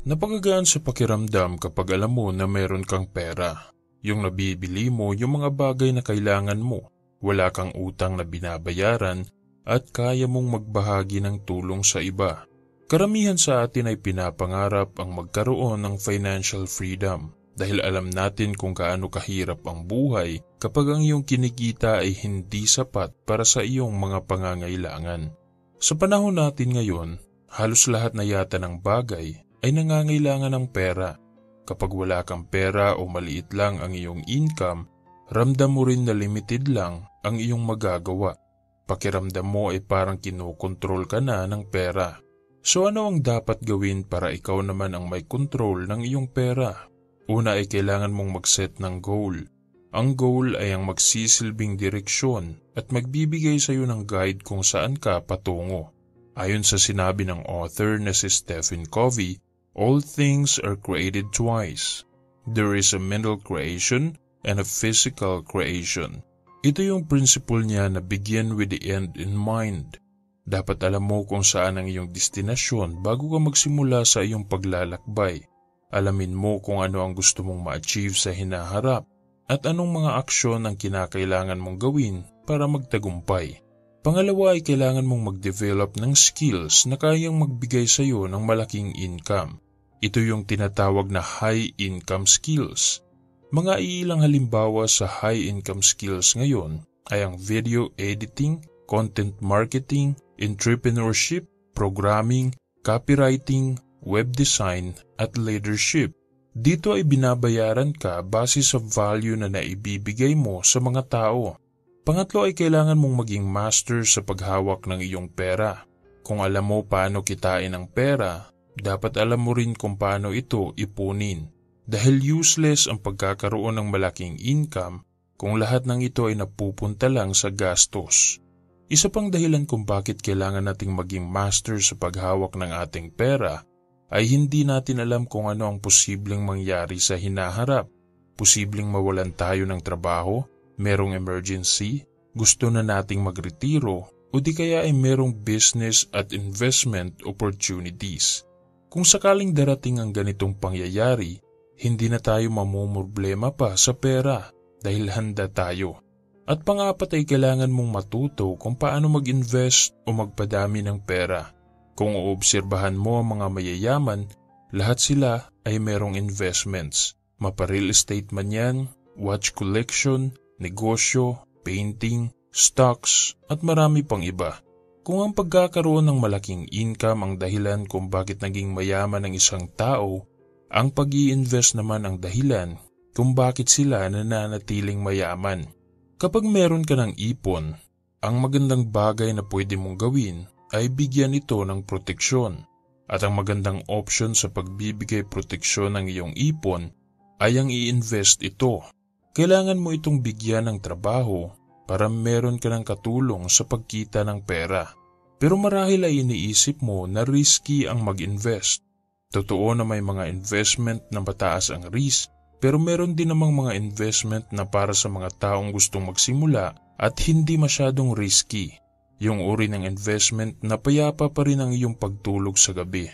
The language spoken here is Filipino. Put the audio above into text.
Napakagaan sa pakiramdam kapag alam mo na meron kang pera. Yung nabibili mo yung mga bagay na kailangan mo, wala kang utang na binabayaran at kaya mong magbahagi ng tulong sa iba. Karamihan sa atin ay pinapangarap ang magkaroon ng financial freedom dahil alam natin kung gaano kahirap ang buhay kapag ang iyong kinikita ay hindi sapat para sa iyong mga pangangailangan. Sa panahon natin ngayon, halos lahat na yata ng bagay ay nangangailangan ng pera. Kapag wala kang pera o maliit lang ang iyong income, ramdam mo rin na limited lang ang iyong magagawa. Pakiramdam mo ay parang kinokontrol ka na ng pera. So ano ang dapat gawin para ikaw naman ang may control ng iyong pera? Una ay kailangan mong mag-set ng goal. Ang goal ay ang magsisilbing direksyon at magbibigay sa iyo ng guide kung saan ka patungo. Ayon sa sinabi ng author na si Stephen Covey, all things are created twice. There is a mental creation and a physical creation. Ito yung principle niya na begin with the end in mind. Dapat alam mo kung saan ang iyong destinasyon bago ka magsimula sa iyong paglalakbay. Alamin mo kung ano ang gusto mong ma-achieve sa hinaharap at anong mga aksyon ang kinakailangan mong gawin para magtagumpay. Pangalawa ay kailangan mong mag-develop ng skills na kayang magbigay sa iyo ng malaking income. Ito yung tinatawag na high income skills. Mga iilang halimbawa sa high income skills ngayon ay ang video editing, content marketing, entrepreneurship, programming, copywriting, web design at leadership. Dito ay binabayaran ka base sa value na naibibigay mo sa mga tao. Pangatlo ay kailangan mong maging master sa paghawak ng iyong pera. Kung alam mo paano kitain ang pera, dapat alam mo rin kung paano ito ipunin. Dahil useless ang pagkakaroon ng malaking income kung lahat ng ito ay napupunta lang sa gastos. Isa pang dahilan kung bakit kailangan nating maging master sa paghawak ng ating pera ay hindi natin alam kung ano ang posibleng mangyari sa hinaharap. Posibleng mawalan tayo ng trabaho, merong emergency, gusto na nating magretiro o di kaya ay merong business at investment opportunities. Kung sakaling darating ang ganitong pangyayari, hindi na tayo mamumroblema pa sa pera dahil handa tayo. At pangapat ay kailangan mong matuto kung paano mag-invest o magpadami ng pera. Kung uobserbahan mo ang mga mayayaman, lahat sila ay merong investments. Mapa-real estate man yan, watch collection, negosyo, painting, stocks at marami pang iba. Kung ang pagkakaroon ng malaking income ang dahilan kung bakit naging mayaman ang isang tao, ang pag-i-invest naman ang dahilan kung bakit sila nananatiling mayaman. Kapag meron ka ng ipon, ang magandang bagay na pwede mong gawin ay bigyan ito ng proteksyon. At ang magandang option sa pagbibigay proteksyon ng iyong ipon ay ang i-invest ito. Kailangan mo itong bigyan ng trabaho para meron ka ng katulong sa pagkita ng pera. Pero marahil ay iniisip mo na risky ang mag-invest. Totoo na may mga investment na mataas ang risk, pero meron din namang mga investment na para sa mga taong gustong magsimula at hindi masyadong risky. Yung uri ng investment na payapa pa rin ang iyong pagtulog sa gabi.